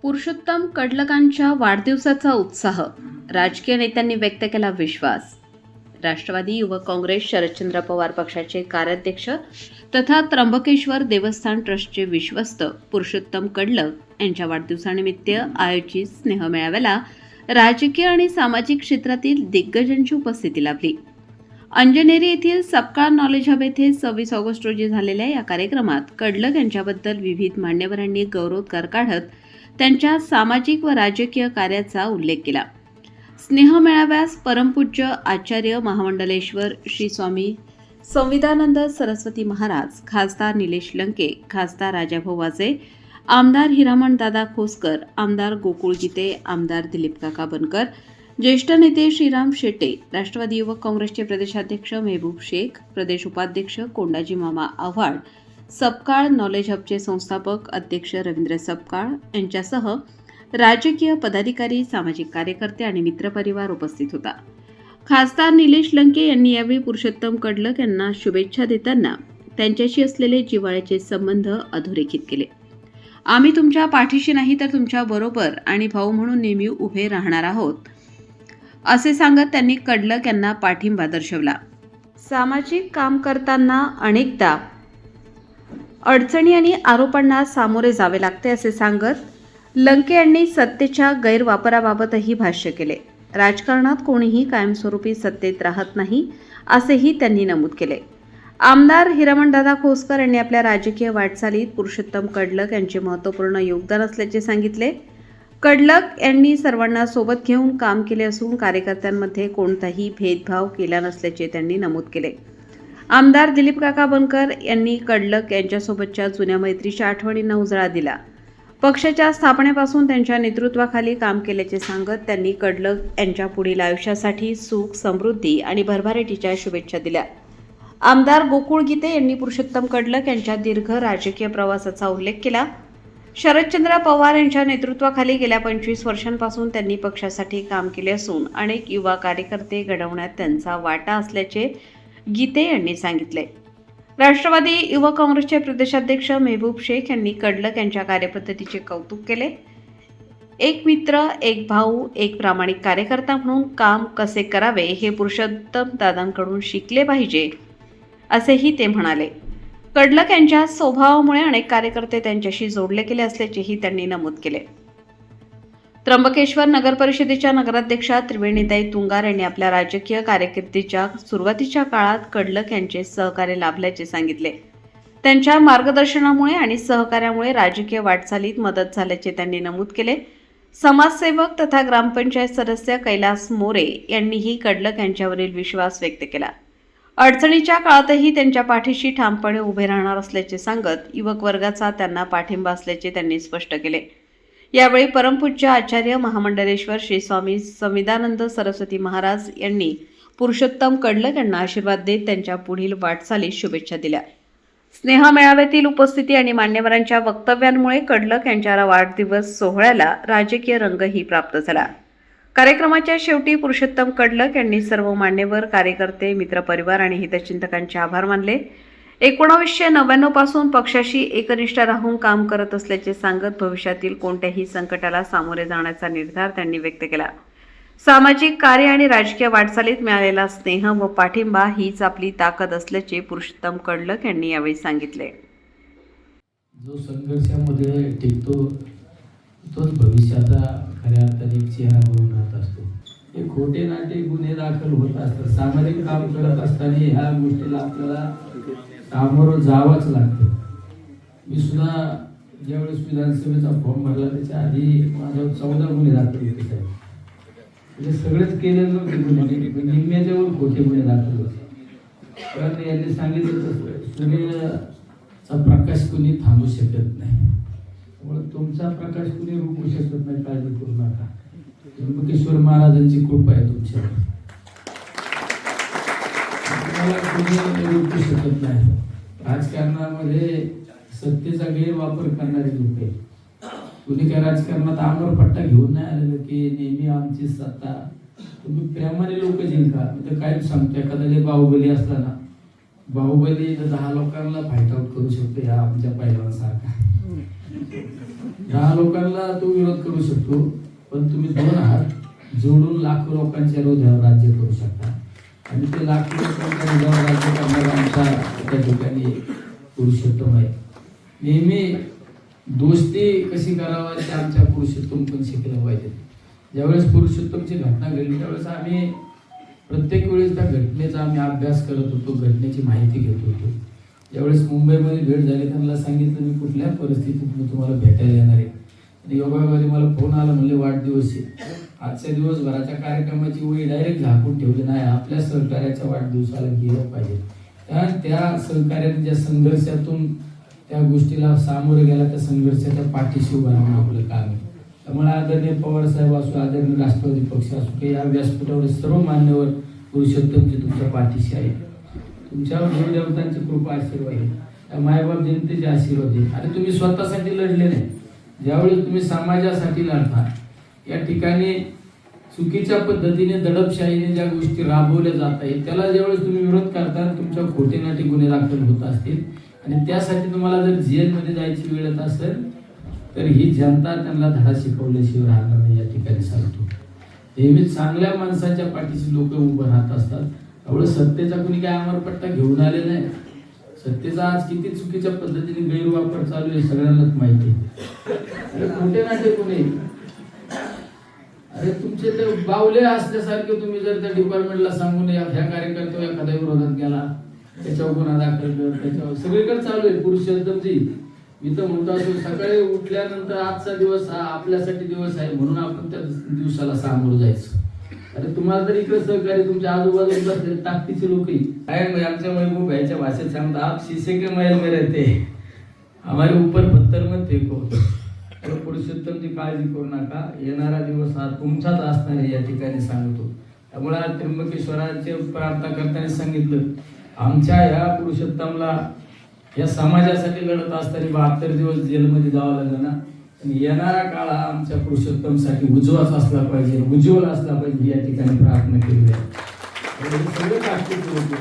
पुरुषोत्तम कडलकांच्या वाढदिवसाचा उत्साह, राजकीय नेत्यांनी व्यक्त केला विश्वास. राष्ट्रवादी युवक काँग्रेस शरदचंद्र पवार पक्षाचे कार्याध्यक्ष तथा त्र्यंबकेश्वर देवस्थान ट्रस्टचे विश्वस्त पुरुषोत्तम कडलक यांच्या वाढदिवसानिमित्त आयोजित स्नेहमेळाव्याला राजकीय आणि सामाजिक क्षेत्रातील दिग्गजांची उपस्थिती लाभली. अंजनेरी येथील सपकाळ नॉलेज हब येथे 26 ऑगस्ट रोजी झालेल्या या कार्यक्रमात कडलक यांच्याबद्दल विविध मान्यवरांनी गौरवोद्गार काढत त्यांच्या सामाजिक व राजकीय कार्याचा उल्लेख केला. स्नेह मेळाव्यास परमपूज्य आचार्य महामंडलेश्वर श्री स्वामी संविदानंद सरस्वती महाराज, खासदार निलेश लंके, खासदार राजाभाऊ वाजे, आमदार हिरामण दादा खोसकर, आमदार गोकुळ गीते, आमदार दिलीप काका बनकर, ज्येष्ठ नेते श्रीराम शेटे, राष्ट्रवादी युवक काँग्रेसचे प्रदेशाध्यक्ष मेहबूब शेख, प्रदेश उपाध्यक्ष कोंडाजी मामा आव्हाड, सपकाळ नॉलेज हबचे संस्थापक अध्यक्ष रवींद्र सपकाळ यांच्यासह राजकीय पदाधिकारी, सामाजिक कार्यकर्ते आणि मित्रपरिवार उपस्थित होता. खासदार निलेश लंके यांनी यावेळी पुरुषोत्तम कडलक यांना शुभेच्छा देताना त्यांच्याशी असलेले जिव्हाळ्याचे संबंध अधोरेखित केले. आम्ही तुमच्या पाठीशी नाही तर तुमच्या बरोबर आणि भाऊ म्हणून नेहमी उभे राहणार आहोत, असे सांगत त्यांनी कडलक यांना पाठिंबा दर्शवला. सामाजिक काम करताना अनेकदा अडचणी आणि आरोपांना सामोरे जावे लागते असे सांगत लंके यांनी सत्तेच्या गैरवापराबाबतही भाष्य केले. राजकारणात कोणीही कायमस्वरूपी सत्तेत राहत नाही असेही त्यांनी नमूद केले. आमदार हिरामणदादा खोसकर यांनी आपल्या राजकीय वाटचालीत पुरुषोत्तम कडलक यांचे महत्त्वपूर्ण योगदान असल्याचे सांगितले. कडलक यांनी सर्वांना सोबत घेऊन काम केले असून कार्यकर्त्यांमध्ये कोणताही भेदभाव केला नसल्याचे त्यांनी नमूद केले. आमदार दिलीप काका बनकर यांनी कडलक यांच्यासोबतच्या जुन्या मैत्रीच्या आठवणींना उजाळा दिला. पक्षाच्या स्थापनेपासून त्यांच्या नेतृत्वाखाली काम केल्याचे सांगत त्यांनी कडलक यांच्या पुढील आयुष्यासाठी सुख, समृद्धी आणि भरभराटीच्या शुभेच्छा दिल्या. आमदार गोकुळ गीते यांनी पुरुषोत्तम कडलक यांच्या दीर्घ राजकीय प्रवासाचा उल्लेख केला. शरदचंद्र पवार यांच्या नेतृत्वाखाली गेल्या 25 वर्षांपासून त्यांनी पक्षासाठी काम केले असून अनेक युवा कार्यकर्ते घडवण्यात त्यांचा वाटा असल्याचे गीते यांनी सांगितले. राष्ट्रवादी युवक काँग्रेसचे प्रदेशाध्यक्ष मेहबूब शेख यांनी कडलक यांच्या कार्यपद्धतीचे कौतुक केले. एक मित्र, एक भाऊ, एक प्रामाणिक कार्यकर्ता म्हणून काम कसे करावे हे पुरुषोत्तम दादांकडून शिकले पाहिजे, असेही ते म्हणाले. कडलक यांच्या स्वभावामुळे अनेक कार्यकर्ते त्यांच्याशी जोडले गेले असल्याचेही त्यांनी नमूद केले. त्र्यंबकेश्वर नगर परिषदेच्या नगराध्यक्षा त्रिवेणीताई तुंगार यांनी आपल्या राजकीय कारकिर्दीच्या सुरुवातीच्या काळात कडलक यांचे सहकार्य लाभल्याचे सांगितले. त्यांच्या मार्गदर्शनामुळे आणि सहकार्यामुळे राजकीय वाटचालीत मदत झाल्याचे त्यांनी नमूद केले. समाजसेवक तथा ग्रामपंचायत सदस्य कैलास मोरे यांनीही कडलक यांच्यावरील विश्वास व्यक्त केला. अडचणीच्या काळातही त्यांच्या पाठीशी ठामपणे उभे राहणार असल्याचे सांगत युवक वर्गाचा त्यांना पाठिंबा असल्याचे त्यांनी स्पष्ट केले. यावेळी परमपूज्य आचार्य महामंडलेश्वर श्री स्वामी संविदानंद सरस्वती महाराज यांनी पुरुषोत्तम कडलक यांना आशीर्वाद देत त्यांच्या पुढील वाटचालीस शुभेच्छा दिल्या. स्नेह मेळाव्यातील उपस्थिती आणि मान्यवरांच्या वक्तव्यांमुळे कडलक यांच्या वाढदिवस सोहळ्याला राजकीय रंगही प्राप्त झाला. कार्यक्रमाच्या शेवटी पुरुषोत्तम कडलक यांनी सर्व मान्यवर, कार्यकर्ते, मित्रपरिवार आणि हितचिंतकांचे आभार मानले. 1999 पासून पक्षाशी एकनिष्ठ राहून काम करत असल्याचे सांगत भविष्यातील कोणत्याही संकटाला सामोरे जाण्याचा निर्धार त्यांनी व्यक्त केला. सामाजिक कार्य आणि राजकीय वाटचालीत मिळालेला स्नेह व पाठिंबा हीच आपली ताकद असल्याचे पुरुषोत्तम कडलक यांनी यावेळी सांगितले. जो संघर्षामध्ये टिकतो तोच भविष्याचा खऱ्या अर्थाने चेहरा बनून राहत असतो. हे खोटे नाटे गुन्हे दाखल होत असतात. सामाजिक काम करत असताना ह्या गोष्टीला आपल्याला सामोरं जावंच लागतं. मी सुद्धा ज्यावेळेस विधानसभेचा फॉर्म भरला त्याच्या आधी माझ्यावर 14 गुन्हे दाखल होते साहेब. म्हणजे सगळेच केलेलं गुन्हे, निम्म्याच्यावर खोटे गुन्हे दाखल होते. कारण यांनी सांगितलं तसं सूर्याचा प्रकाश कुणी थांबू शकत नाही, त्यामुळे तुमचा प्रकाश कुणी रोखू शकत नाही. काळजी करू नका. त्र्यंबकेश्वर महाराजांची कृपा आहे तुमच्यावर, तुम्हाला रोखू शकत नाही. राजकारणामध्ये सत्तेचा गैरवापर करणारे लोक आहेत. कुणी काय राजकारणात आमरपट्टा घेऊन नाही आलेलं की नेहमी आमची सत्ता. तुम्ही प्रेमाने लोक जिंका. मी तर काय सांगतो, एखाद्याला बाहुबली असला ना, बाहुबली 10 लोकांना फाईट आउट करू शकतो ह्या आमच्या पहिलवानासारखा. 10 लोकांना तो विरोध करू शकतो, पण तुम्ही 2 हात जोडून लाखो लोकांच्या हृदयावर राज्य करू शकता. आणि ते लाखो लोकांच्या हृदयावर राज्य करणारा आमचा त्या ठिकाणी पुरुषोत्तम आहे. नेहमी दोस्ती कशी करावा ते आमच्या पुरुषोत्तम पण शिकलं पाहिजे. ज्यावेळेस पुरुषोत्तमची घटना घडली त्यावेळेस आम्ही प्रत्येक वेळेस त्या घटनेचा आम्ही अभ्यास करत होतो, घटनेची माहिती घेत होतो. ज्यावेळेस मुंबईमध्ये भेट झाली त्यांना सांगितलं मी कुठल्या परिस्थितीत मी तुम्हाला भेटायला येणार आहे. आणि योगायोगाने मला फोन आला, म्हणले वाढदिवस आहे. आजच्या दिवसभराच्या कार्यक्रमाची वेळी डायरेक्ट झाकून ठेवली नाही, आपल्या सहकार्याच्या वाढदिवसाला गेलं पाहिजे. कारण त्या सहकार्याने ज्या संघर्षातून त्या गोष्टीला सामोरं गेला, त्या संघर्षाच्या पाठीशी उभं राहणं आपलं काम आहे. त्यामुळे आदरणीय पवार साहेब असो, आदरणीय राष्ट्रवादी पक्ष असो, की या व्यासपीठावर सर्व मान्यवर पुरुषोत्तमजी तुमच्या पाठीशी आहे. तुमच्यावर गुरुदेवतांची कृपा आशीर्वाद आहे, मायबाप जनतेचे आशीर्वाद आहे. आणि तुम्ही स्वतःसाठी लढले नाही. ज्यावेळेस तुम्ही समाजासाठी लढता, या ठिकाणी चुकीच्या पद्धतीने दडपशाहीने ज्या गोष्टी राबवल्या जात आहेत त्याला ज्यावेळेस तुम्ही विरोध करता, तुमच्या खोटेनाटे गुन्हे दाखल होत असतील आणि त्यासाठी तुम्हाला जर जेलमध्ये जायची वेळ येत असेल तर ही जनता त्यांना धडा शिकवल्याशिवाय राहणार नाही. या ठिकाणी सांगतो, नेहमी चांगल्या माणसाच्या पाठीशी लोक उभं राहत असतात. त्यामुळे सत्तेचा कुणी काय अमरपट्टा घेऊन आले नाही. सत्तेचा आज किती चुकीच्या पद्धतीने गैरवापर चालू आहे सगळ्यांनाच माहिती आहे. खोटे नाटे कोणी, अरे तुमचे ते बावले असल्यासारखे तुम्ही जर त्या डिपार्टमेंटला सांगून ह्या कार्यकर्त्यावर एखाद्या विरोधात गेला, त्याच्यावर गुन्हा दाखल कर, त्याच्यावर सगळीकडे चालू आहे. पुरुषोत्तमजी मी तर म्हणतो असं, सकाळी उठल्यानंतर आजचा दिवस हा आपल्यासाठी दिवस आहे म्हणून आपण त्या दिवसाला सामोरं जायचं. अरे तुम्हाला तर इकडे सहकारी तुमच्या आजूबाजूला ताकदीचे लोकही काय आमच्या महबूब भाईच्या भाषेत सांगतात, आप शीशे के महल में रहते हमारे ऊपर पत्थर मत फेको. पुरुषोत्तमची काळजी करू नका, येणारा दिवस हा तुमचाच असणार आहे या ठिकाणी सांगतो. त्यामुळे आज त्र्यंबकेश्वराचे प्रार्थना करताना सांगितलं, आमच्या या पुरुषोत्तमला या समाजासाठी लढत असताना 72 दिवस जेलमध्ये जावं लागलं ना, आणि येणारा काळ हा आमच्या पुरुषोत्तमसाठी उज्ज्वल असला पाहिजे या ठिकाणी प्रार्थना केली आहे. सगळे ताकदीचे लोक,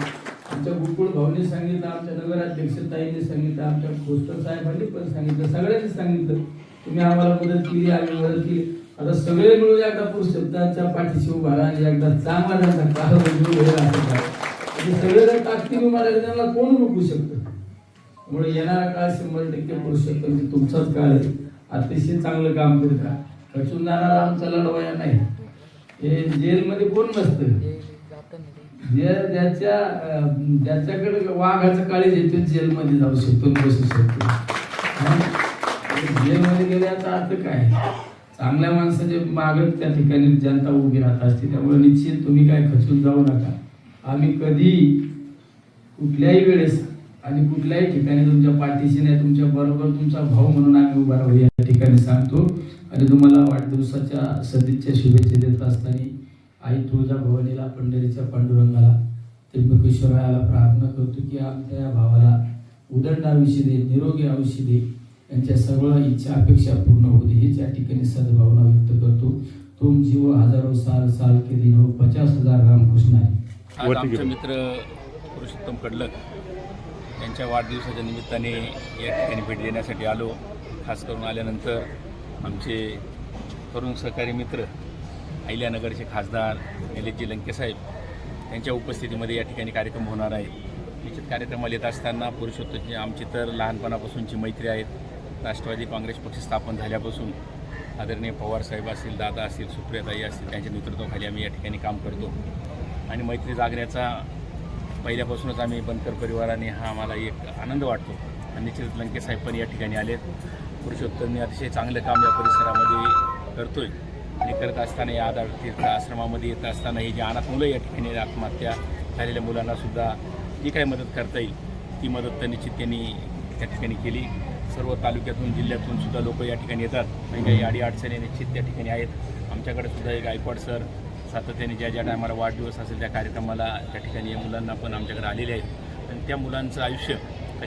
आमच्या गोकुळ भाऊनी सांगितलं, आमच्या नगराध्यक्षताईंनी सांगितलं, आमच्या खोस्टर साहेबांनी पण सांगितलं, सगळ्यांनी सांगितलं तुम्ही आम्हाला मदत केली, आम्ही मदत केली. आता सगळे मिळून एकदा पुरुषोत्तमाच्या पाठीशी उभा राहा आणि एकदा चांगला त्यांचा काळ सगळे जर ताकदीने उभा राहिले त्यांना कोण रोखू शकतं. त्यामुळे येणारा काळ 100% पुरुषोत्तमजी तुमचाच काळ आहे. अतिशय चांगलं काम करता, खचून जाणारा आमचा लढवाया नाही. हे जेलमध्ये कोण नसतं, ज्याच्याकडे वाघाचं काळीज येतो जेलमध्ये जाऊ शकतो, बसू शकतो. जेलमध्ये गेल्याचा अर्थ काय, चांगल्या माणसाचे मागत त्या ठिकाणी जनता उभी राहत असते. त्यामुळे निश्चित तुम्ही काय खचून जाऊ नका. आम्ही कधी कुठल्याही वेळेस आणि कुठल्याही ठिकाणी तुमच्या पाठीशी नाही, तुमच्या बरोबर तुमचा भाऊ म्हणून आम्ही उभा राहू या ठिकाणी सांगतो. आणि तुम्हाला वाढदिवसाच्या सदिच्छा शुभेच्छा देत असताना आई तुळजाभवानीला, पंढरीच्या पांडुरंगाला, त्र्यंबकेश्वराला प्रार्थना करतो की आमच्या या भावाला उदंड आयुष्य दे, निरोगी आयुष्य दे, त्यांच्या सगळ्या इच्छा अपेक्षा पूर्ण होऊ दे, हीच या ठिकाणी सद्भावना व्यक्त करतो. तुम जीव हजारो साल के दिन हो, 50,000 रामकृष्ण आहे. आज आमचे मित्र पुरुषोत्तम कडलक यांच्या वाढदिवसाच्या निमित्ताने या ठिकाणी भेट देण्यासाठी आलो. खास करून आल्यानंतर आमचे तरुण सहकारी मित्र अहिल्यानगरचे खासदार निलेशजी लंकेसाहेब यांच्या उपस्थितीमध्ये या ठिकाणी कार्यक्रम होणार आहे. निश्चित कार्यक्रमाला येत असताना पुरुषोत्तमची आमची तर लहानपणापासूनची मैत्री आहेत. राष्ट्रवादी काँग्रेस पक्ष स्थापन झाल्यापासून आदरणीय पवारसाहेब असतील, दादा असतील, सुप्रियाताई असतील, त्यांच्या नेतृत्वाखाली आम्ही या ठिकाणी काम करतो. आणि मैत्री जागण्याचा पहिल्यापासूनच आम्ही बनकर परिवाराने हा आम्हाला एक आनंद वाटतो. आणि निश्चित लंकेसाहेब पण या ठिकाणी आलेत. पुरुषोत्तमने अतिशय चांगलं काम या परिसरामध्ये करतोय आणि करत असताना या आधार तीर्थ आश्रमामध्ये येत असताना ही जी अनाथ मुलं या ठिकाणी आत्महत्या झालेल्या मुलांनासुद्धा जी काही मदत करता येईल ती मदत तर निश्चित त्यांनी त्या ठिकाणी केली. सर्व तालुक्यातून जिल्ह्यातून सुद्धा लोक या ठिकाणी येतात. काही काही अडीअडचणी निश्चित त्या ठिकाणी आहेत. आमच्याकडे सुद्धा एक गायकवाड सर सातत्याने ज्या ज्या टायमाला वाढदिवस असेल त्या कार्यक्रमाला त्या ठिकाणी या मुलांना पण आमच्याकडे आलेले आहेत. आणि त्या मुलांचं आयुष्य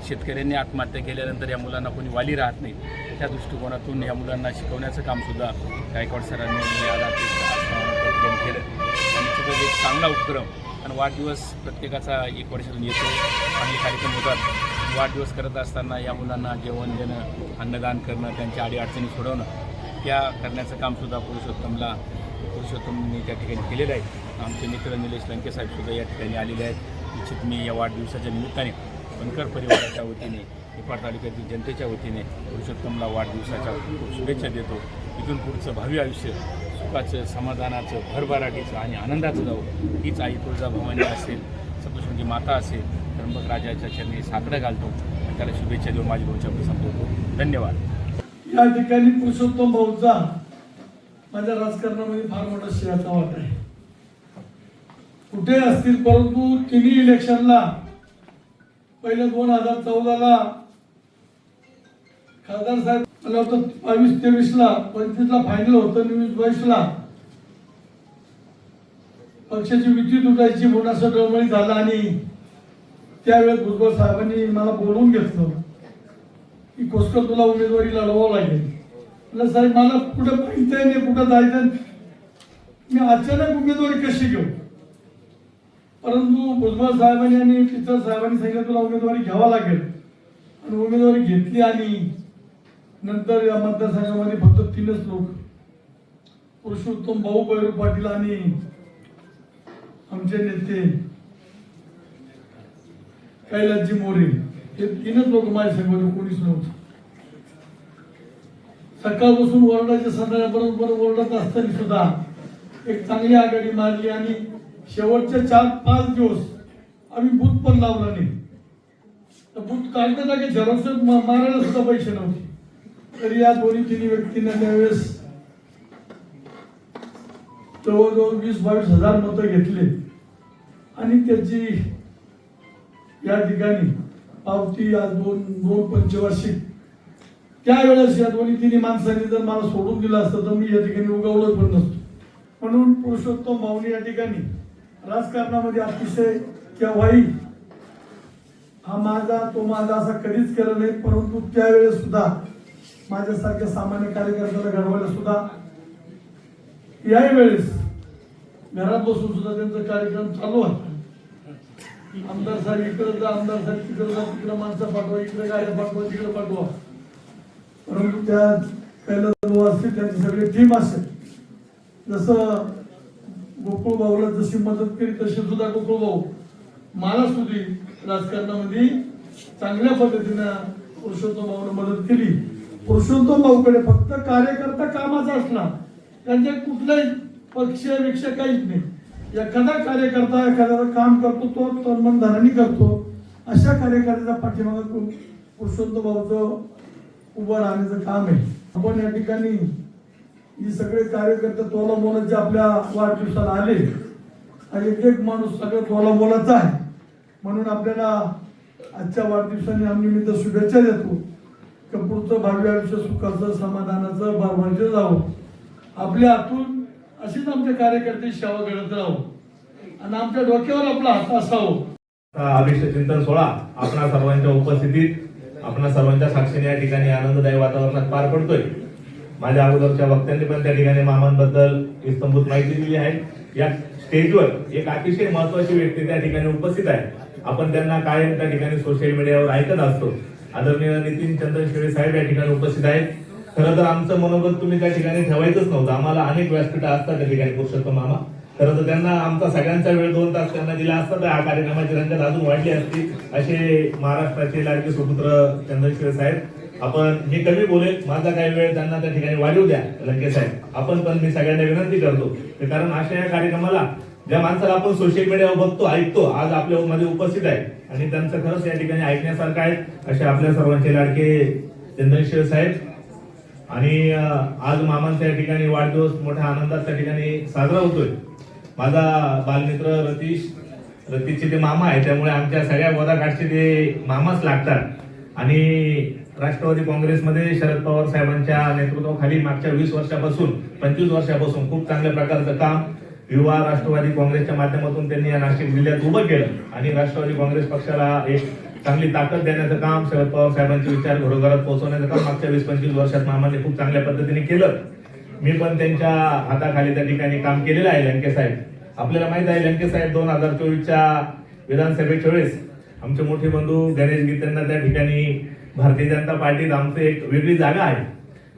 शेतकऱ्यांनी आत्महत्या केल्यानंतर या मुलांना कोणी वाली राहत नाही, त्या दृष्टिकोनातून या मुलांना शिकवण्याचं कामसुद्धा गायकवाड सरांनी केलं. आणि तिथं एक चांगला उपक्रम आणि वाढदिवस प्रत्येकाचा 1 वर्षातून येतो, चांगले कार्यक्रम होतात. वाढदिवस करत असताना या मुलांना जेवण देणं, अन्नदान करणं, त्यांच्या अडीअडचणी सोडवणं, त्या करण्याचं कामसुद्धा पुरुषोत्तमनी त्या ठिकाणी केलेलं आहे. आमचे मित्र निलेश लंके साहेबसुद्धा या ठिकाणी आलेले आहेत. निश्चित मी या वाढदिवसाच्या निमित्ताने बनकर परिवाराच्या वतीने, निफाड तालुक्यातील जनतेच्या वतीने पुरुषोत्तमला वाढदिवसाच्या खूप शुभेच्छा देतो. इथून पुढचं भावी आयुष्य सुखाचं, समाधानाचं, भरभराटीचं आणि आनंदाचं जावं, हीच आई तुळजाभवानी असेल, सप्तशृंगी माता असेल, त्र्यंबक राजाच्या चरणी साकडं घालतो आणि त्याला शुभेच्छा देऊन माझी दोन शब्द संपवतो. धन्यवाद. या ठिकाणी पुरुषोत्तम भाऊचा माझ्या राजकारणामध्ये फार मोठा श्रेयाचा वाटा आहे. कुठे असतील, परंतु तिन्ही इलेक्शनला पहिले 2014ला खासदार साहेब मला होतं, 22-23ला, 25ला फायनल होतं, 22-22ला पक्षाची युती तुटायची म्हणून असं डळमळी झाला. आणि त्यावेळेस भुजबळ साहेबांनी मला बोलवून घेतलं की कोसकर तुला उमेदवारी लढवावं लागेल. म्हटलं साहेब मला कुठं पाहिजे नाही, कुठं जायचं, मी अचानक उमेदवारी कशी घेऊ. परंतु भुजबळ साहेबांनी आणि पिचर साहेबांनी सांगितलं तुला उमेदवारी घ्यावा लागेल आणि उमेदवारी घेतली. आणि नंतर या मतदारसंघामध्ये फक्त 3च लोक, पुरुषोत्तम भाऊ, भैरू पाटील आणि आमचे नेते कैलासजी मोरे, हे 3च लोक माझ्या संघ होते, कोणीच नव्हतं. सकाळपासून ओरडायच्या संध्याकाळपर्यंत ओरडत असताना सुद्धा एक चांगली आघाडी मारली. आणि शेवटचे 4-5 दिवस आम्ही बूथ पण लावला नाही. तर बूथ काढता की झेरॉक्स मारायला सुद्धा पैसे नव्हते. तरी या दोन्ही-तिन्ही व्यक्तींना त्यावेळेस जवळजवळ 20-22 हजार मतं घेतले. आणि त्याची या ठिकाणी पावती आज 2 पंचवार्षिक. त्यावेळेस या दोन्ही-तिन्ही माणसांनी जर मला सोडून दिलं असतं तर मी या ठिकाणी उगवलं पण नसतो. म्हणून पुरुषोत्तम भाऊनी या ठिकाणी राजकारणामध्ये अतिशय केव्हाही हा माझा तो माझा असा कधीच केला नाही. परंतु त्यावेळेस सुद्धा माझ्यासारख्या सामान्य कार्यकर्त्याला घडवायला सुद्धा याही वेळेस घरात बसून सुद्धा त्यांचा कार्यक्रम चालू आहे. आमदार साहेब इकडे जा, आमदार साहेब तिकडे जा, तिकडे माणसं पाठवा, इकडे गाड्या पाठवा, तिकडे पाठवा. परंतु त्या पहिला असतील त्यांची सगळी टीम असेल. जसं गोकुळ भाऊला जशी मदत केली तशी सुद्धा गोकुळ भाऊ मला सुद्धा राजकारणामध्ये चांगल्या पद्धतीनं पुरुषोत्तम भाऊला मदत केली. पुरुषोत्तम भाऊकडे फक्त कार्यकर्ता कामाचा असला, त्यांचे कुठलाही पक्ष विक्ष काहीच नाही. एखादा कार्यकर्ता एखाद्याचं काम करतो तो तन धनाने करतो. अशा कार्यकर्त्याच्या पाठीमागे पुरुषोत्तम भाऊचं उभं राहण्याचं काम आहे. आपण या ठिकाणी ही सगळे कार्यकर्ते तोला मोलाचे आपल्या वाढदिवसाला आले आणि एक माणूस सगळं तोला मोलाचा आहे. म्हणून आपल्याला आजच्या वाढदिवसाने आम्ही निमित्त शुभेच्छा देतो की पुढचं भावी आयुष्य सुखाचं, समाधानाचं, भरभराटीचं जावं. आपल्या हातून अशीच आमच्या कार्यकर्ते सेवा घडत राहावं आणि आमच्या डोक्यावर आपला हात असावं. अभिष्ट चिंतन सोहळा आपणा सर्वांच्या उपस्थितीत, आपणा सर्वांच्या साक्षीने या ठिकाणी आनंददायी वातावरणात पार पडतोय. माझ्या अगोदरच्या वक्त्यांनी पण त्या ठिकाणी मामांबद्दल इस्तंभूत माहिती दिली आहे. या स्टेजवर एक अतिशय महत्वाची व्यक्ती त्या ठिकाणी उपस्थित आहे. आपण त्यांना कायम त्या ठिकाणी सोशल मीडियावर ऐकत असतो. आदरणीय नितीन चंद्र शेळे साहेब या ठिकाणी उपस्थित आहेत. खरं तर आमचं मनोगत तुम्ही त्या ठिकाणी ठेवायचंच नव्हतं. आम्हाला अनेक व्यासपीठं असतात त्या ठिकाणी पुरुषोत्तम मामा. खरं तर त्यांना आमचा सगळ्यांचा वेळ 2 तास त्यांना दिला असता तर हा कार्यक्रमाची रंगत अजून वाढली असती. असे महाराष्ट्राचे लाडके सुपुत्र चंद्रशेखर साहेब, आपण मी कमी बोलेल, माझा काही वेळ त्यांना त्या ठिकाणी वाढवू द्या लंके साहेब. आपण पण मी सगळ्यांना विनंती करतो कारण अशा या कार्यक्रमाला ज्या माणसाला आपण सोशल मीडियावर बघतो, ऐकतो, आज आपल्या मध्ये उपस्थित आहे आणि त्यांचं खरंच या ठिकाणी ऐकण्यासारखं आहे. असे आपल्या सर्वांचे लाडके चंद्रशेखर साहेब. आणि आज मामांच्या या ठिकाणी वाढदिवस मोठ्या आनंदात त्या ठिकाणी साजरा होतोय. माझा बालमित्र रतीशचे ते मामा आहे, त्यामुळे आमच्या सगळ्या गोदाकाठचे ते मामाच लागतात. आणि राष्ट्रवादी काँग्रेसमध्ये शरद पवार साहेबांच्या नेतृत्वाखाली मागच्या 20 वर्षापासून 25 वर्षापासून खूप चांगल्या प्रकारचं काम युवा राष्ट्रवादी काँग्रेसच्या माध्यमातून त्यांनी या नाशिक जिल्ह्यात उभं केलं आणि राष्ट्रवादी काँग्रेस पक्षाला एक चांगली ताकद देण्याचं काम, शरद पवार साहेबांचे विचार घरोघरात पोहोचवण्याचं काम मागच्या 20-25 वर्षात मामाने खूप चांगल्या पद्धतीने केलं. मी पण त्यांच्या हाताखाली त्या ठिकाणी काम केलेलं आहे. लंके साहेब, आपल्याला माहित आहे लंके साहेब 2024च्या विधानसभेच्या वेळेस आमचे मोठे बंधू गणेश गीतेंना त्या ठिकाणी भारतीय जनता पार्टीत आमचं एक वेगळी जागा आहे,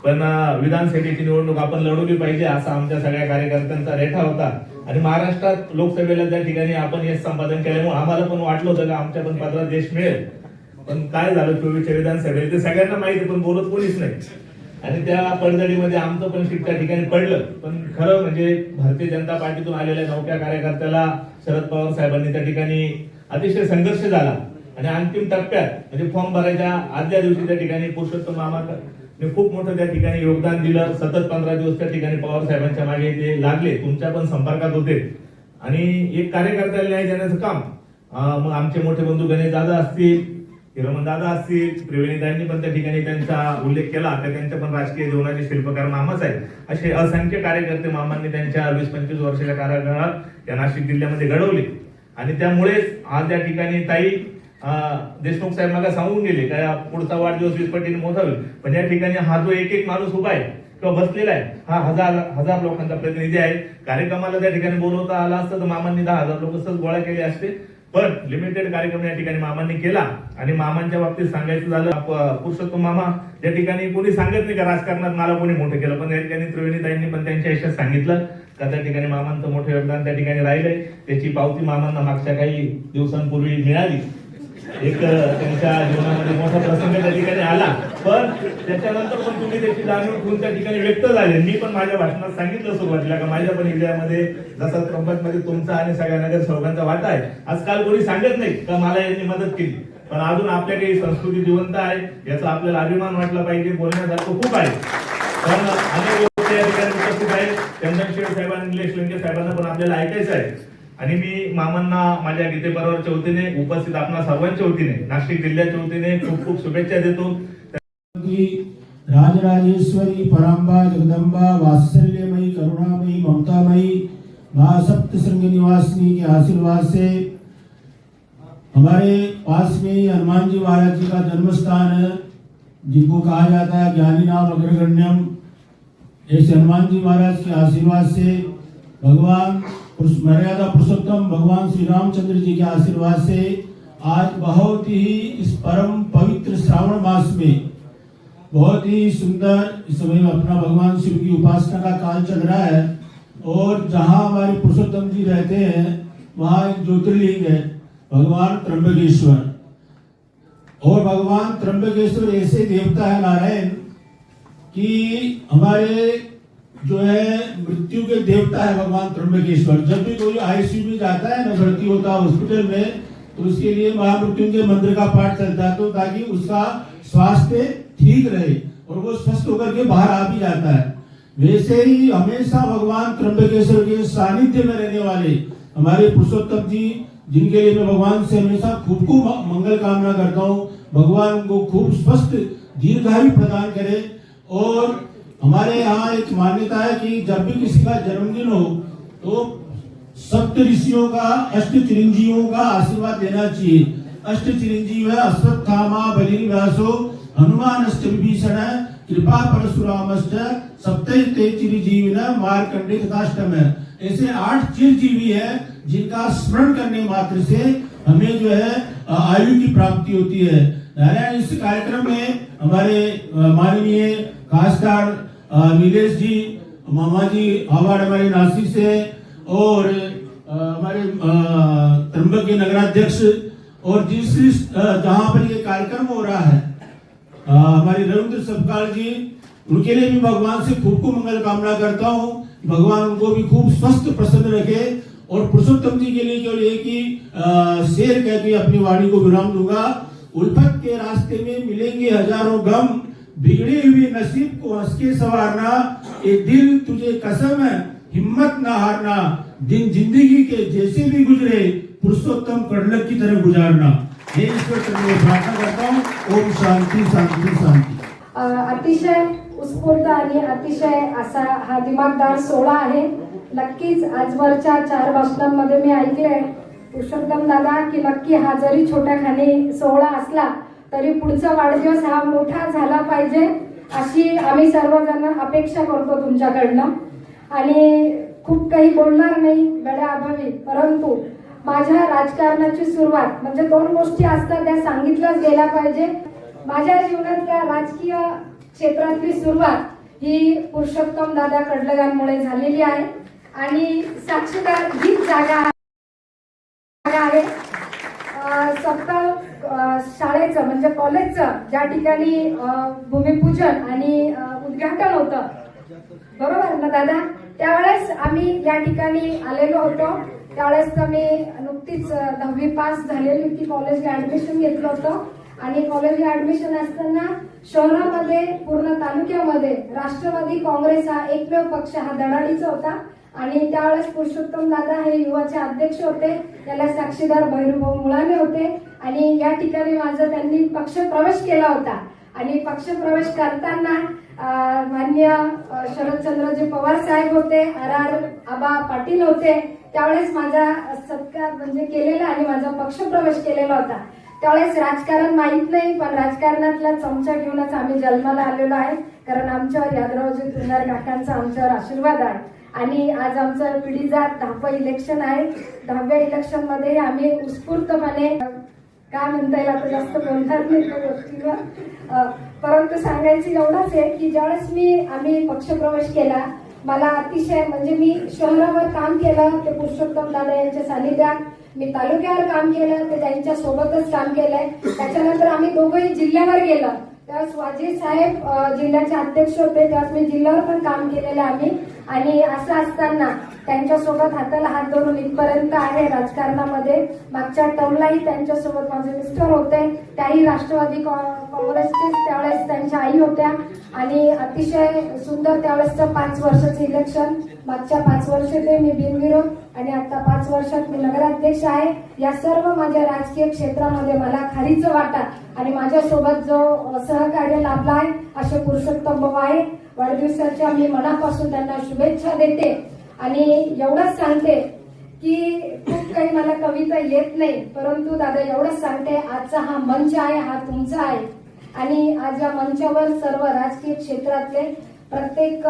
पण विधानसभेची निवडणूक आपण लढवली पाहिजे असा आमच्या सगळ्या कार्यकर्त्यांचा रेठा होता. आणि महाराष्ट्रात लोकसभेला त्या ठिकाणी आपण यश संपादन केल्यामुळे आम्हाला पण वाटलं होतं का आमच्या पण पत्रात यश मिळेल. पण काय झालं 24च्या विधानसभेला ते सगळ्यांना माहिती, पण बोलत कोणीच नाही. आणि त्या पडझडीमध्ये आमचं पण शीट त्या ठिकाणी पडलं. पण खरं म्हणजे भारतीय जनता पार्टीतून आलेल्या नौक्या कार्यकर्त्याला शरद पवार साहेबांनी त्या ठिकाणी अतिशय संघर्ष झाला आणि अंतिम टप्प्यात म्हणजे फॉर्म भरायच्या आदल्या दिवशी त्या ठिकाणी पुरुषोत्तम मामाने खूप मोठं त्या ठिकाणी योगदान दिलं. सतत 15 दिवस त्या ठिकाणी पवार साहेबांच्या मागे ते लागले, तुमच्या पण संपर्कात होते आणि एक कार्यकर्त्याला न्याय देण्याचं काम मग आमचे मोठे बंधू गणेश दादा असतील, हिरमन दादा असतील, त्रिवेणीताईंनी पण त्या ठिकाणी त्यांचा उल्लेख केला तर त्यांच्या पण राजकीय जीवनाचे शिल्पकार मामाच आहेत. असे असंख्य कार्यकर्ते मामांनी त्यांच्या 20-25 वर्षाच्या कार्यकाळात या नाशिक जिल्ह्यामध्ये घडवले आणि त्यामुळेच आज या ठिकाणी ताई देशमुख साहेब मला सांगून गेले का पुढचा वाढदिवस 20 पटीने मोठा होईल. पण या ठिकाणी हा जो एक माणूस उभा आहे किंवा बसलेला आहे हा हजार लोकांचा प्रतिनिधी आहे. कार्यक्रमाला त्या ठिकाणी बोलवता आला असतं तर मामांनी 10,000 लोक सहज गोळा केले असते, पण लिमिटेड कार्यक्रम या ठिकाणी मामांनी केला. आणि मामांच्या बाबतीत सांगायचं झालं पुरुषोत्तम मामा या ठिकाणी कोणी सांगत नाही का राजकारणात मला कोणी मोठं केलं, पण या ठिकाणी त्रिवेणीताईंनी पण त्यांच्या आयुष्यात सांगितलं का त्या ठिकाणी मामांचं मोठं योगदान त्या ठिकाणी राहिलंय. त्याची पावती मामांना मागच्या काही दिवसांपूर्वी मिळाली. एक त्यांच्या जीवनामध्ये मोठा प्रसंग त्या ठिकाणी आला, पण त्याच्यानंतर पण तुम्ही त्याची जाणीव ठेवून त्या ठिकाणी व्यक्त झाले. मी पण माझ्या भाषणात सांगितलं सुरुवातीला का माझ्या पण हृदयामध्ये जसा त्र्यंबकमध्ये तुमचा आणि सगळ्या नगरसेवकांचा वाटा आहे. आजकाल कोणी सांगत नाही का मला यांनी मदत केली, पण अजून आपल्या काही संस्कृती जिवंत आहे याचा आपल्याला अभिमान वाटला पाहिजे. बोलण्यासारखं खूप आहे, पण अनेक लोक या ठिकाणी उपस्थित आहेत. चंदनशेठ साहेबांना, निलेश लंके साहेबांना पण आपल्याला ऐकायचं आहे. आणि मी मामांना माझ्या गीतेबरोबरच्या वतीने उपस्थित आपणा सर्वांच्या वतीने नाशिक जिल्ह्याच्या वतीने खूप खूप शुभेच्छा देतो. राजराजेश्वरी परांबा जगदम्बा वात्सल्यमयी करुणामयी ममतामयी मां सप्तशृंग निवासिनी के आशीर्वाद से हमारे पास में ही हनुमान जी महाराज जी का जन्म स्थान है, जिनको कहा जाता है ज्ञानी नाम अग्रगण्यम। ऐसे हनुमान जी महाराज के आशीर्वाद से भगवान मर्यादा पुरुषोत्तम भगवान श्री रामचंद्र जी के आशीर्वाद से आज बहुत ही इस परम पवित्र श्रावण मास में बहुत ही सुंदर इस समय अपना भगवान शिव की उपासना का काल चल रहा है। और जहाँ हमारे पुरुषोत्तम जी रहते हैं वहाँ एक ज्योतिर्लिंग है भगवान त्र्यंबकेश्वर। और भगवान त्र्यंबकेश्वर ऐसे देवता है नारायण कि हमारे जो है मृत्यु के देवता है भगवान त्र्यंबकेश्वर। जब भी कोई आईसीयू में जाता है ना, भर्ती होता है हॉस्पिटल में, तो उसके लिए महामृत्युंजय मंत्र का पाठ चलता है तो ताकि उसका स्वास्थ्य ठीक रहे और वो स्वस्थ होकर के बाहर आ भी जाता है। वैसे ही हमेशा भगवान त्र्यंबकेश्वर के सानिध्य में रहने वाले हमारे पुरुषोत्तम जी, जिनके लिए मैं भगवान से हमेशा खूब खूब मंगल कामना करता हूँ, भगवान उनको खूब स्वस्थ दीर्घायु प्रदान करे। और हमारे यहाँ एक मान्यता है कि जब भी किसी का जन्मदिन हो तो सप्त ऋषियों का, अष्ट चिरंजीवियों का आशीर्वाद लेना चाहिए। अष्ट चिरंजीव है अश्वत्थामा बलिर्व्यासो हनुमानश्च विभीषण कृपा परशुरामश्च सप्तैते चिरंजीविन मार्कंडेय तथाष्टम। ऐसे 8 चिरंजीवी है जिनका स्मरण करने मात्र से हमें जो है आयु की प्राप्ति होती है। नारायण इस कार्यक्रम में हमारे माननीय खासदार नीलेश जी, मामा जी आवाड़ हमारे नासिक से, और हमारे त्र्यंबक के नगराध्यक्ष, और जिस जहाँ पर ये कार्यक्रम हो रहा है हमारे रविंद्र सबकाल जी, उनके लिए भी भगवान से खूब खूब मंगल कामना करता हूँ। भगवान उनको भी खूब स्वस्थ प्रसन्न रखे। और पुरुषोत्तम जी के लिए केवल एक ही शेर कह के अपनी वाणी को विराम दूंगा। उल्फत के रास्ते में मिलेंगे हजारों गम, बिगड़े हुए नसीब को हंस के संवारना, ये दिल तुझे कसम है हिम्मत ना हारना, दिन जिंदगी के जैसे भी गुजरे पुरुषोत्तम कडलक की तरह गुजारना। हे ईश्वर चरण प्रार्थना करता हूँ। ओम शांति शांति शांति। अतिशय उत्स्फूर्त आणि अतिशय असा हा दिमागदार सोहळा आहे। नक्कीच आजवरच्या 4 भाषणांमध्ये मी ऐकले पुरुषोत्तम दादा की नक्की हा जरी छोट्या खाणी सोहळा असला तरी पुढचा वाढदिवस हा मोठा झाला पाहिजे अशी आम्ही सर्वजण अपेक्षा करतो तुमच्याकडनं। आणि खूप काही बोलणार नाही वेळाअभावी, परंतु माझ्या राजकारणाची सुरुवात म्हणजे 2 गोष्टी असतात त्या सांगितल्याच गेल्या पाहिजे. माझ्या जीवनातल्या राजकीय क्षेत्रातली सुरुवात ही पुरुषोत्तम दादा कडलगांमुळे झालेली आहे आणि साक्षीदार हीच जागा आहे. सप्ताह शाळेचं म्हणजे कॉलेजचं ज्या ठिकाणी भूमिपूजन आणि उद्घाटन होतं, बरोबर ना दादा, त्यावेळेस आम्ही या ठिकाणी आलेलो होतो. त्यावेळेस मी नुकतीच 10वी पास झालेली होती, कॉलेजला ऍडमिशन घेतलं होतं आणि कॉलेजला ऍडमिशन असताना शहरामध्ये पूर्ण तालुक्यामध्ये राष्ट्रवादी काँग्रेस हा एकमेव पक्ष हा धडाडीचा होता आणि त्यावेळेस पुरुषोत्तम दादा हे युवाचे अध्यक्ष होते, त्याला साक्षीदार भैरूभाऊ मुळाने होते आणि या ठिकाणी माझा त्यांनी पक्ष प्रवेश केला होता आणि पक्ष प्रवेश करताना माननीय शरदचंद्रजी पवार साहेब होते, RR आबा पाटील होते. त्यावेळेस माझा सत्कार म्हणजे केलेला आणि माझा पक्ष प्रवेश केलेला होता. त्यावेळेस राजकारण माहित नाही, पण राजकारणातला चमचा घेऊनच आम्ही जन्माला आलेलो आहे, कारण आमच्यावर यादवरावजी तुंगार काकांचा आमच्यावर आशीर्वाद आहे. आणि आज आमचं पिढीजात 10वं इलेक्शन आहे. 10व्या इलेक्शन मध्ये आम्ही उत्स्फूर्तपणे काय म्हणता येईल आता जास्त बोलणार नाही त्या गोष्टीवर, परंतु सांगायचं एवढंच आहे की ज्यावेळेस आम्ही पक्षप्रवेश केला, मला अतिशय म्हणजे मी शहरावर काम केलं ते पुरुषोत्तम दादा यांच्या सानिध्यात, मी तालुक्यावर काम केलं ते त्यांच्या सोबतच काम केलंय. त्याच्यानंतर आम्ही दोघंही जिल्ह्यावर गेलो, त्यावेळेस वाजे साहेब जिल्ह्याचे अध्यक्ष होते, त्यावेळेस मी जिल्ह्यावर पण काम केलेलं आम्ही. आणि असं असताना त्यांच्यासोबत हाताला हात धरून इथपर्यंत आहे राजकारणामध्ये. मागच्या टर्मलाही त्यांच्यासोबत माझे मिस्टर होते, त्याही राष्ट्रवादी काँग्रेसचे त्यावेळेस त्यांच्या आई होत्या आणि अतिशय सुंदर त्यावेळेसचं 5 वर्षाचं इलेक्शन. मागच्या 5 वर्ष ते मी बिनविरोध आणि आता 5 वर्षात मी नगराध्यक्ष आहे. या सर्व माझ्या राजकीय क्षेत्रामध्ये मला खारीचं वाटा आणि माझ्यासोबत जो सहकार्य लाभला आहे असे पुरुषोत्तम भाऊ आहे. वाढदिवसाच्या मी मनापासून त्यांना शुभेच्छा देते आणि एवढंच सांगते की खूप काही मला कविता येत नाही, परंतु दादा एवढंच सांगते, आजचा हा मंच आहे हा तुमचा आहे आणि आज या मंचावर सर्व राजकीय क्षेत्रातले प्रत्येक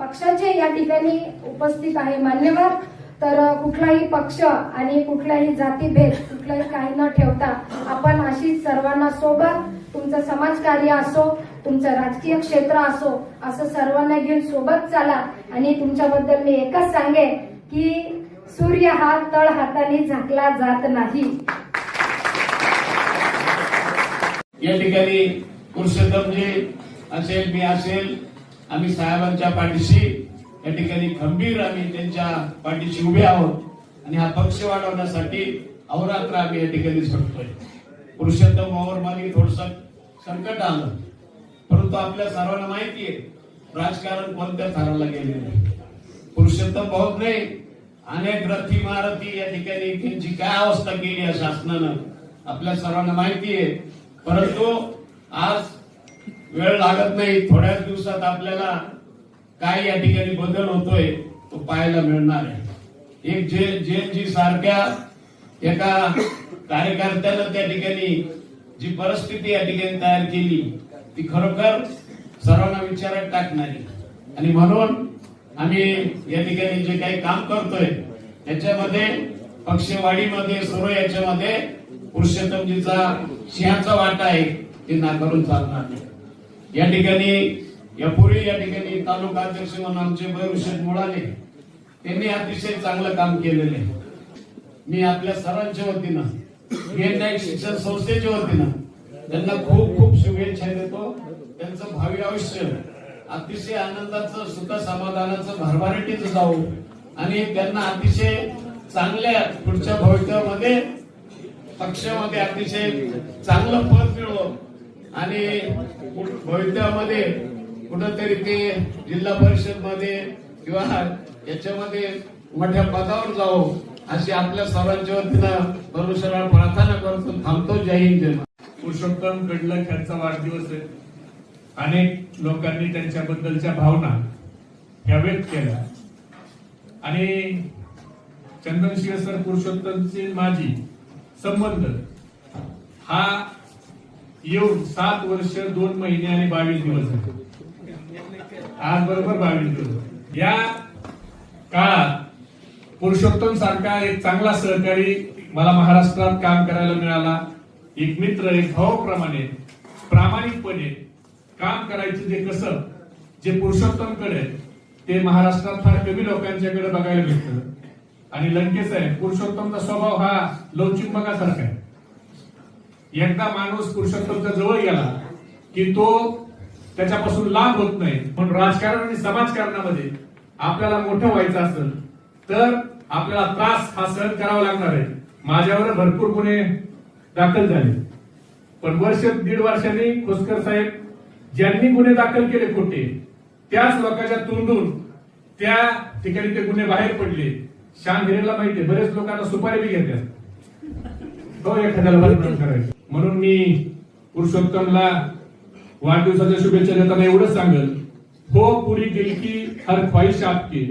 पक्षाचे या ठिकाणी उपस्थित आहे मान्यवर. तर कुठलाही पक्ष आणि कुठलाही जातीभेद कुठलाही काही न ठेवता आपण अशीच सर्वांना सोबत, तुमचं समाजकार्य असो, तुमचं राजकीय क्षेत्र असो, असं सर्वांना घेऊन सोबत चाला. आणि तुमच्याबद्दल मी एकच सांगेन की सूर्य हा तळ हाताने झाकला जात नाही. या ठिकाणी पुरुषोत्तमजी असेल, मी असेल, आम्ही साहेबांच्या पाठीशी या ठिकाणी खंबीर आम्ही त्यांच्या पाठीशी उभे आहोत आणि हा पक्ष वाढवण्यासाठी अहोरात्र आम्ही या ठिकाणी झटतोय. पुरुषोत्तम भाऊवर मागे थोडस संकट आलं, परंतु आपल्या सर्वांना माहिती आहे राजकारण कोणत्या थराला गेलेलं आहे. पुरुषोत्तम भाऊ नाही, अनेक रथी महारथी या ठिकाणी त्यांची काय अवस्था केली आहे शासनानं आपल्या सर्वांना माहिती आहे. परंतु आज वेळ लागत नाही, थोड्याच दिवसात आपल्याला काय या ठिकाणी बदल होतोय तो पाहायला मिळणार आहे. एक जी सारख्या एका कार्यकर्त्यानं त्या ठिकाणी जी परिस्थिती या ठिकाणी तयार केली ती खरोखर सर्वांना विचारात टाकणारी. आणि म्हणून आम्ही या ठिकाणी जे काही काम करतोय याच्यामध्ये पक्षवाढीमध्ये सर्व याच्यामध्ये पुरुषोत्तमजीचा सिंहाचा वाटा आहे, ते नाकारून चालणार नाही. या ठिकाणी यापूर्वी या ठिकाणी तालुका अध्यक्ष म्हणून आमचे भैरूभाऊ मुळाने त्यांनी अतिशय चांगलं काम केलेलं आहे. मी आपल्या सर्वांच्या वतीनं शिक्षण संस्थेच्या वतीनं त्यांना खूप खूप शुभेच्छा देतो. त्यांचं भावी आयुष्य अतिशय आनंदाचं, सुख समाधानाचं, भरभराटीचं जाऊ आणि त्यांना अतिशय चांगल्या पुढच्या भविष्यामध्ये पक्षामध्ये अतिशय चांगलं पद मिळो आणि भविष्यामध्ये कुठंतरी ते जिल्हा परिषद मध्ये किंवा याच्यामध्ये मोठ्या पदावर जावो अशी आपल्या सर्वांच्या वतीनं परमेश्वराला प्रार्थना करतो. थांबतो. जय हिंद, जय महाराष्ट्र. पुरुषोत्तम कडलक यांचा वाढदिवस आहे. अनेक लोकांनी त्यांच्याबद्दलच्या भावना ह्या व्यक्त केल्या आणि चंदनशिव सर पुरुषोत्तमचे माझी संबंध हा येऊन 7 वर्ष 2 महिने आणि 22 दिवस झाले. आज बरोबर 22 दिवस. या काळात पुरुषोत्तम सारखा एक चांगला सहकारी मला महाराष्ट्रात काम करायला मिळाला. एक मित्र, एक भावाप्रमाणे प्रामाणिकपणे काम करायचं जे कसं जे पुरुषोत्तमकडे ते महाराष्ट्रात फार कमी लोकांच्याकडे बघायला मिळतं. आणि लंके साहेब, पुरुषोत्तमचा स्वभाव हा लवचिंबकासारखा आहे. एकदा माणूस पुरुषोत्तमच्या जवळ गेला की तो त्याच्यापासून लांब होत नाही. पण राजकारण आणि समाजकारणामध्ये आपल्याला मोठं व्हायचं असेल तर आपल्याला त्रास हा सहन करावा लागणार आहे. माझ्यावर भरपूर गुन्हे दाखल झाले, पण वर्ष दीड वर्षांनी खोसकर साहेब ज्यांनी गुन्हे दाखल केले खोटे त्याच लोकांच्या तोंडून त्या ठिकाणी ते गुन्हे बाहेर पडले. शान हिरेला माहितीये, बरेच लोकांना सुपारी बी घेतात तो एखाद्याला बदनाम करायचं. म्हणून मी पुरुषोत्तमला वाढदिवसाच्या शुभेच्छा देताना एवढंच सांगेल, हो पूरी दिल की हर ख्वाहिश आपकी,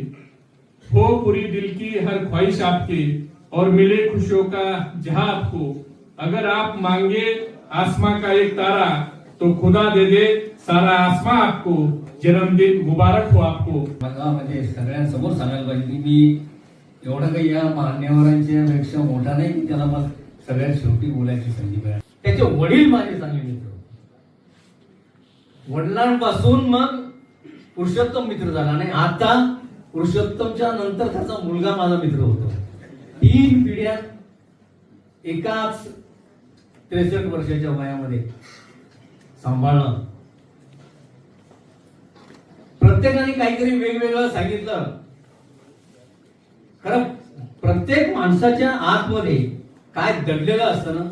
हो पूरी दिल की हर ख्वाहिश आपकी और मिले खुशियों का जहां आपको. अगर आप मांगे आसमां का एक तारा तो खुदा दे दे सारा आसमां आपको. जन्मदिन मुबारक हो आपको. मला म्हणजे सगळ्यांसमोर सांगायला पाहिजे की मी एवढं काही या मान्यवरांच्या पेक्षा मोठा नाही की त्याला मग सगळ्यात शेवटी बोलायची संधी मिळाली. त्याचे वडील माझे चांगले मित्र, वडिलांपासून मग पुरुषोत्तम मित्र झाला आणि आता पुरुषोत्तमच्या नंतर त्याचा मुलगा माझा मित्र होतो. 3 पिढ्या एकाच 63 वर्षाच्या वयामध्ये सांभाळणं. प्रत्येकाने काहीतरी वेगवेगळं सांगितलं. खरं प्रत्येक माणसाच्या आतमध्ये काय दडलेलं असतं ना,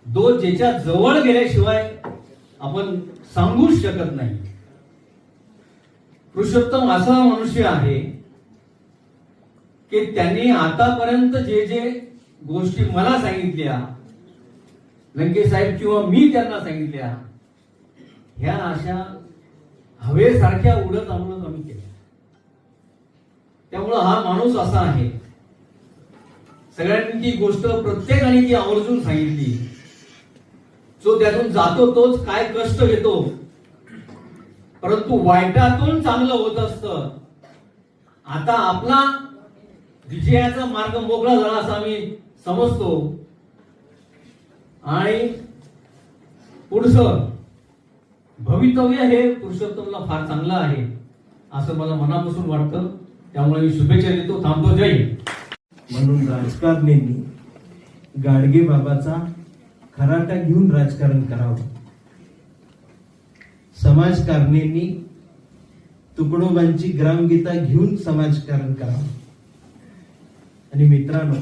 तो ज्याच्या जवळ गेल्याशिवाय आपण सांगूच शकत नाही. पुरुषोत्तम असा मनुष्य आहे की त्यांनी आतापर्यंत जे जे गोष्टी मला सांगितल्या, लंके साहेब किंवा मी त्यांना सांगितल्या, ह्या अशा हवेसारख्या उडत आम्हाला आम्ही केल्या. त्यामुळं हा माणूस असा आहे, सगळ्यांनी ती गोष्ट प्रत्येकाने ती आवर्जून सांगितली. जो त्यातून जातो तोच काय कष्ट घेतो, परंतु वाईटातून चांगलं होत असतं. आता आपला विजयाचा मार्ग मोकळा झाला असं आम्ही समजतो आणि पुढचं भवितव्य हे पुरुषोत्तमला फार चांगलं आहे असं मला मनापासून वाटतं. त्यामुळे मी शुभेच्छा देतो. थांबतो. जय हिंद. म्हणून राजकारण्यांनी गाडगे बाबाचा खराटा घेऊन राजकारण करावं. समाजकारण्यांनी तुकडोबांची ग्रामगीता घेऊन समाजकारण करावं. आणि मित्रांनो,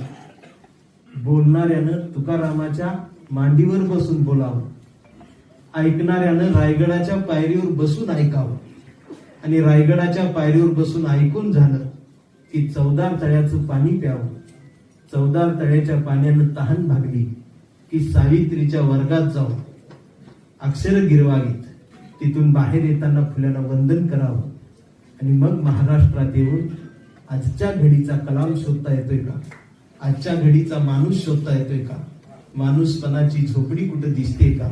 बोलणाऱ्यानं तुकारामाच्या मांडीवर बसून बोलावं, ऐकणाऱ्यानं रायगडाच्या पायरीवर बसून ऐकावं. आणि रायगडाच्या पायरीवर बसून ऐकून झालं की 14 तळ्याचं पाणी प्यावं. 14 तळ्याच्या पाण्यानं तहान भागली की सावित्रीच्या वर्गात जाऊन अक्षर गिरवावीत, तिथून बाहेर येताना फुलांना वंदन करावं. आणि मग महाराष्ट्रात येऊन आजच्या घडीचा कलाम शोधता येतोय का, आजच्या घडीचा माणूस शोधता येतोय का, माणूसपणाची झोपडी कुठं दिसते का,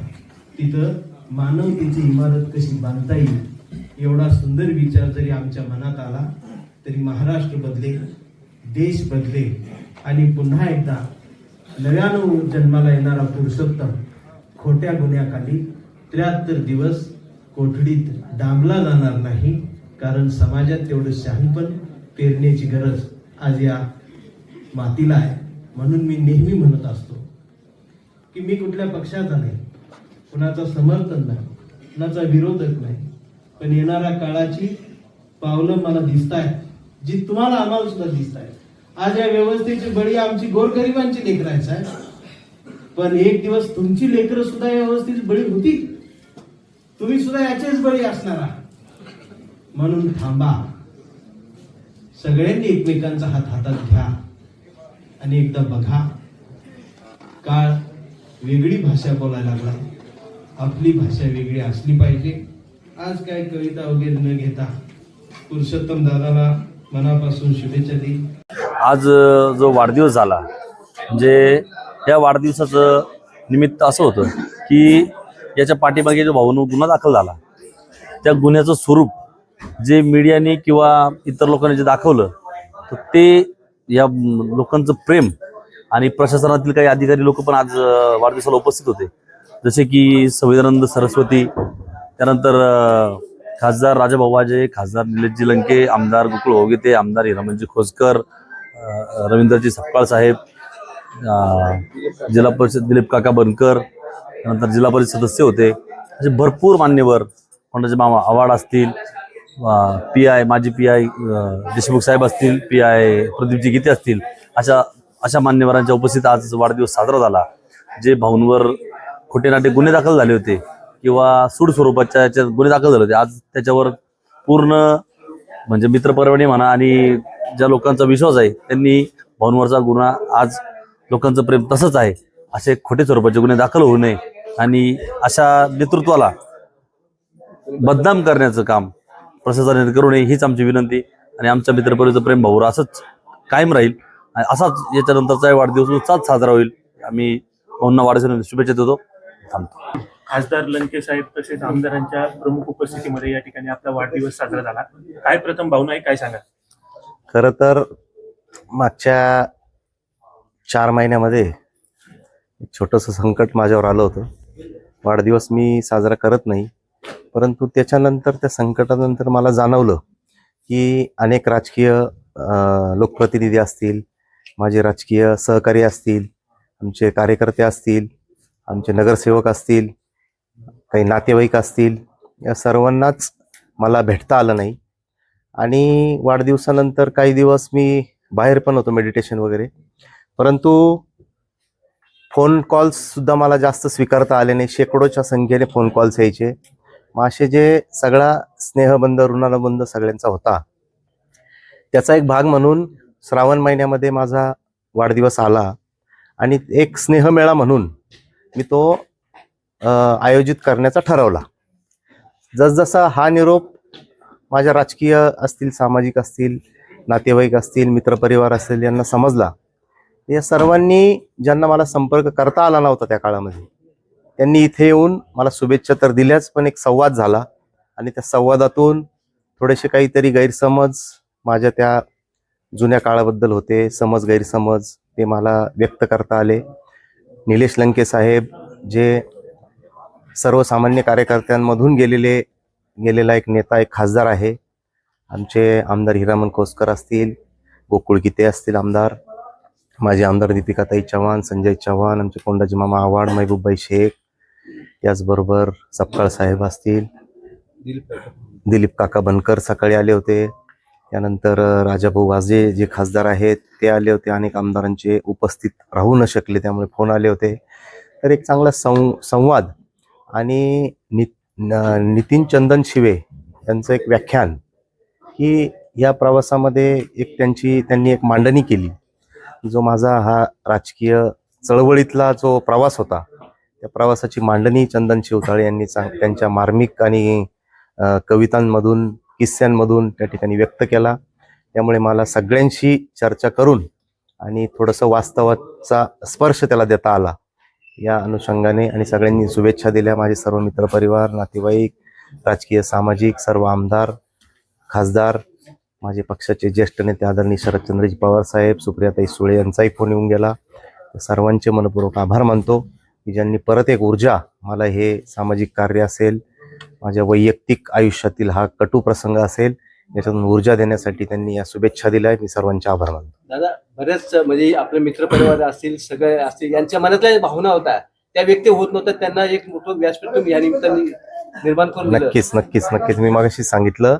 तिथं मानवतेची इमारत कशी बांधता येईल, एवढा सुंदर विचार जरी आमच्या मनात आला तरी महाराष्ट्र बदलेल, देश बदलेल. आणि पुन्हा एकदा नव्यानं जन्माला येणारा पुरुषोत्तम खोट्या गुन्ह्याखाली 73 दिवस कोठडीत डांबला जाणार नाही. कारण समाजात तेवढं शहाणपण पेरण्याची गरज आज या मातीला आहे. म्हणून मी नेहमी म्हणत असतो की मी कुठल्या पक्षाचा नाही, कुणाचा समर्थन नाही, कुणाचा विरोधक नाही, पण येणाऱ्या काळाची पावलं मला दिसत आहेत, जी तुम्हाला आम्हाला सुद्धा दिसत आहेत. आज या व्यवस्थेची बळी आमची गोरगरिबांची लेकरायचं आहे, पण एक दिवस तुमची लेकरं सुद्धा या व्यवस्थेची बळी होती, तुम्ही सुद्धा याचेच बळी असणार आहात. म्हणून थांबा, सगळ्यांनी एकमेकांचा हात हातात घ्या आणि एकदा बघा. काळ वेगळी भाषा बोलायला लागला, आपली भाषा वेगळी असली पाहिजे. आज काय कविता वगैरे न घेता पुरुषोत्तम दादाला मनापासून शुभेच्छा देईल. आज जो वाढदिवस झाला, म्हणजे या वाढदिवसाचं निमित्त असं होतं की याच्या पाठीमागे जो भावनो गुन्हा दाखल झाला, त्या गुन्ह्याचं स्वरूप जे मीडियाने किंवा इतर लोकांनी जे दाखवलं, तर ते या लोकांचं प्रेम आणि प्रशासनातील काही अधिकारी लोक पण आज वाढदिवसाला उपस्थित होते, जसे की संविधानंद सरस्वती, त्यानंतर खासदार राजाभाऊ वाजे, खासदार निलेशजी लंके, आमदार गोकुळ होगीते, आमदार हिरामणजी खोसकर, रवींद्रजी सपकाळ साहेब, जिल्हा परिषद दिलीप काका बनकर, त्यानंतर जिल्हा परिषद सदस्य होते. असे भरपूर मान्यवर, कोणाचे मामा आव्हाड असतील, PI माजी PI देशमुख साहेब असतील, PI प्रदीपजी गीते असतील, अशा मान्यवरांच्या उपस्थित आज वाढदिवस साजरा झाला. जे भाऊंवर खोटे नाटे गुन्हे दाखल झाले होते किंवा सूड स्वरूपाच्या याच्यात गुन्हे दाखल झाले होते, आज त्याच्यावर पूर्ण म्हणजे मित्रपरिवार म्हणा आणि ज्या लोकांचा विश्वास आहे त्यांनी भाऊंवरचा गुन्हा, आज लोकांचं प्रेम तसंच आहे, असे खोटे स्वरूपाचे गुन्हे दाखल होऊ नये आणि अशा नेतृत्वाला बदनाम करण्याचं काम प्रशासनाने करू नये हीच आमची विनंती. आणि आमच्या मित्रपरिवाराचं प्रेम भाऊवर असंच कायम राहील आणि असाच याच्यानंतरचा वाढदिवस उत्साहात साजरा होईल. आम्ही भाऊंना वाढदिवसाच्या शुभेच्छा देतो. थांबतो. खासदार लंके साहेब तसेच आमदारांच्या प्रमुख उपस्थितीमध्ये या ठिकाणी आपला वाढदिवस साजरा झाला. काय प्रथम भावना आहे, काय सांगा? खरं तर मागच्या 4 महिन्यामध्ये एक छोटंसं संकट माझ्यावर आलं होतं. वाढदिवस मी साजरा करत नाही, परंतु त्याच्यानंतर त्या संकटानंतर मला जाणवलं की अनेक राजकीय लोकप्रतिनिधी असतील, माझे राजकीय सहकारी असतील, आमचे कार्यकर्ते असतील, आमचे नगरसेवक असतील, काही नातेवाईक असतील, या सर्वांनाच मला भेटता आलं नाही. आणि वाढदिवसानंतर काही दिवस मी बाहेर पण होतो मेडिटेशन वगैरे, परंतु फोन कॉल्स सुद्धा मला जास्त स्वीकारता आले नाही. शेकडोच्या संख्येने फोन कॉल्स यायचे. मग असे जे सगळा स्नेहबंध ऋणानुबंध सगळ्यांचा होता, त्याचा एक भाग म्हणून श्रावण महिन्यामध्ये माझा वाढदिवस आला आणि एक स्नेहमेळा म्हणून मी तो आयोजित करण्याचा ठरवला. जसजसा हा निरोप माझ्या राजकीय असतील, सामाजिक असतील, नातेवाईक असतील, मित्रपरिवार असतील यांना समजला, या सर्वांनी ज्यांना मला संपर्क करता आला नव्हता त्या काळामध्ये, त्यांनी इथे येऊन मला शुभेच्छा तर दिल्याच, पण एक संवाद झाला आणि त्या संवादातून थोडेसे काहीतरी गैरसमज माझ्या त्या जुन्या काळाबद्दल होते, समज गैरसमज, ते मला व्यक्त करता आले. निलेश लंके साहेब जे सर्वसामान्य कार्यकर्त्यांमधून गेलेला एक नेता, एक खासदार आहे. आमचे आमदार हिरामण खोसकर असतील, गोकुळ गीते असतील आमदार, माझे आमदार दीपिकाताई चव्हाण, संजय चव्हाण, आमचे कोंडाजी मामा आव्हाड, महबूबबाई शेख, त्याचबरोबर सपकाळ साहेब असतील, दिलीप काका बनकर सकाळी आले होते. त्यानंतर राजाभाऊ वाजे जे खासदार आहेत ते आले होते. अनेक आमदारांचे उपस्थित राहू न शकले त्यामुळे फोन आले होते. तर एक चांगला संवाद आणि नितीन चंदन शिवे यांचं एक व्याख्यान, की या प्रवासामध्ये एक त्यांनी एक मांडणी केली. जो माझा हा राजकीय चळवळीतला जो प्रवास होता, त्या प्रवासाची मांडणी चंदन शिवताळे यांनी त्यांच्या मार्मिक आणि कवितांमधून, किस्स्यांमधून त्या ठिकाणी व्यक्त केला. त्यामुळे मला सगळ्यांशी चर्चा करून आणि थोडंसं वास्तवाचा स्पर्श त्याला देता आला. या अनुषंगाने आणि सगळ्यांनी शुभेच्छा दिल्या. माझे सर्व मित्रपरिवार, नातेवाईक, राजकीय सामाजिक सर्व आमदार, खासदार, माझे पक्षाचे ज्येष्ठ नेते आदरणीय शरदचंद्रजी पवार साहेब, सुप्रियाताई सुळे यांचाही फोन येऊन गेला. सर्वांचे मनपूर्वक आभार मानतो की ज्यांनी परत एक ऊर्जा मला हे सामाजिक कार्य असेल, माझ्या वैयक्तिक आयुष्यातील हा कटू प्रसंग असेल, याच्यातून ऊर्जा देण्यासाठी त्यांनी या शुभेच्छा दिल्या. मी सर्वांचे आभार मानतो. दादा, बरेच म्हणजे आपले मित्रपरिवार असतील, सगळे असतील, यांच्या मनातल्या भावना होत्या त्या व्यक्त होत नव्हत्या, त्यांना एक मोठं व्यासपीठ तुम्ही या निमित्ताने निर्माण करून दिलं. नक्कीच मी मागाशी सांगितलं,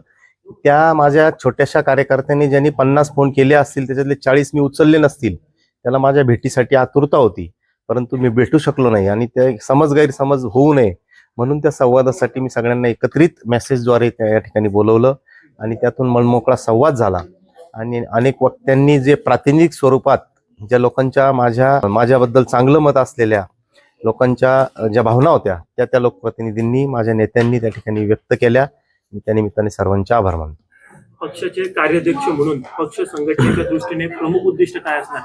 त्या माझ्या छोट्याशा कार्यकर्त्यांनी ज्यांनी 50 फोन केले असतील त्याच्यातले 40 मी उचलले नसतील. त्याला माझ्या भेटीसाठी आतुरता होती, परंतु मी भेटू शकलो नाही आणि ते गैरसमज होऊ नये म्हणून त्या संवादासाठी मी सगळ्यांना एकत्रित मेसेजद्वारे या ठिकाणी बोलवलं आणि त्यातून मनमोकळा संवाद झाला. आणि अनेक वक्त्यांनी जे प्रातिनिधिक स्वरूपात ज्या लोकांच्या माझ्याबद्दल चांगलं मत असलेल्या लोकांच्या ज्या भावना होत्या त्या लोकप्रतिनिधींनी, माझ्या नेत्यांनी त्या ठिकाणी व्यक्त केल्या. मी त्या निमित्ताने सर्वांचे आभार मानतो. पक्षाचे कार्याध्यक्ष म्हणून पक्ष संघटनेच्या दृष्टीने प्रमुख उद्दिष्ट काय असणार?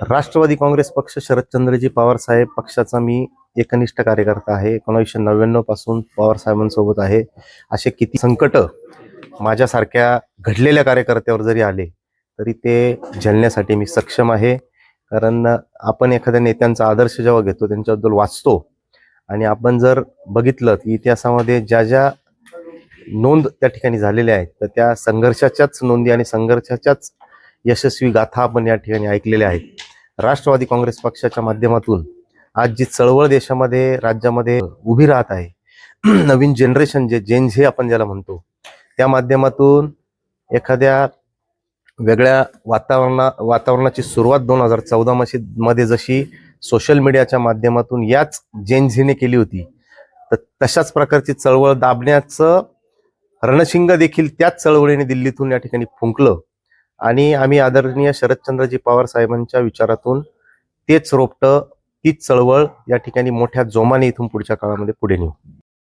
राष्ट्रवादी काँग्रेस पक्ष, शरदचंद्रजी पवार साहेब पक्षाचा मी एकनिष्ठ कार्यकर्ता आहे. 1999 पासून पवार साहेबांसोबत आहे. असे किती संकट माझ्यासारख्या घडलेल्या कार्यकर्त्यावर जरी आले तरी ते झेलण्यासाठी मी सक्षम आहे. कारण आपण एखाद्या नेत्यांचा आदर्श जेव्हा घेतो, त्यांच्याबद्दल वाचतो, आणि आपण जर बघितलं की इतिहासामध्ये ज्या ज्या नोंद त्या ठिकाणी झालेल्या आहेत, तर त्या संघर्षाच्याच नोंदी आणि संघर्षाच्याच यशस्वी गाथा आपण या ठिकाणी ऐकलेल्या आहेत. राष्ट्रवादी काँग्रेस पक्षाच्या माध्यमातून आज जी चळवळ देशामध्ये, राज्यामध्ये उभी राहत आहे, नवीन जनरेशन जे जेन झे आपण ज्याला म्हणतो, त्या माध्यमातून एखाद्या वेगळ्या वातावरणाची सुरुवात 2014 मध्ये जशी सोशल मीडियाच्या माध्यमातून याच जेन झेने केली होती, तर तशाच प्रकारची चळवळ दाबण्याचं रणशिंग देखील त्याच चळवळीने दिल्लीतून या ठिकाणी फुंकलं. आणि आम्ही आदरणीय शरदचंद्रजी पवार साहेबांच्या विचारातून तेच रोपटं, तीच चळवळ या ठिकाणी मोठ्या जोमाने इथून पुढच्या काळामध्ये पुढे नेऊ.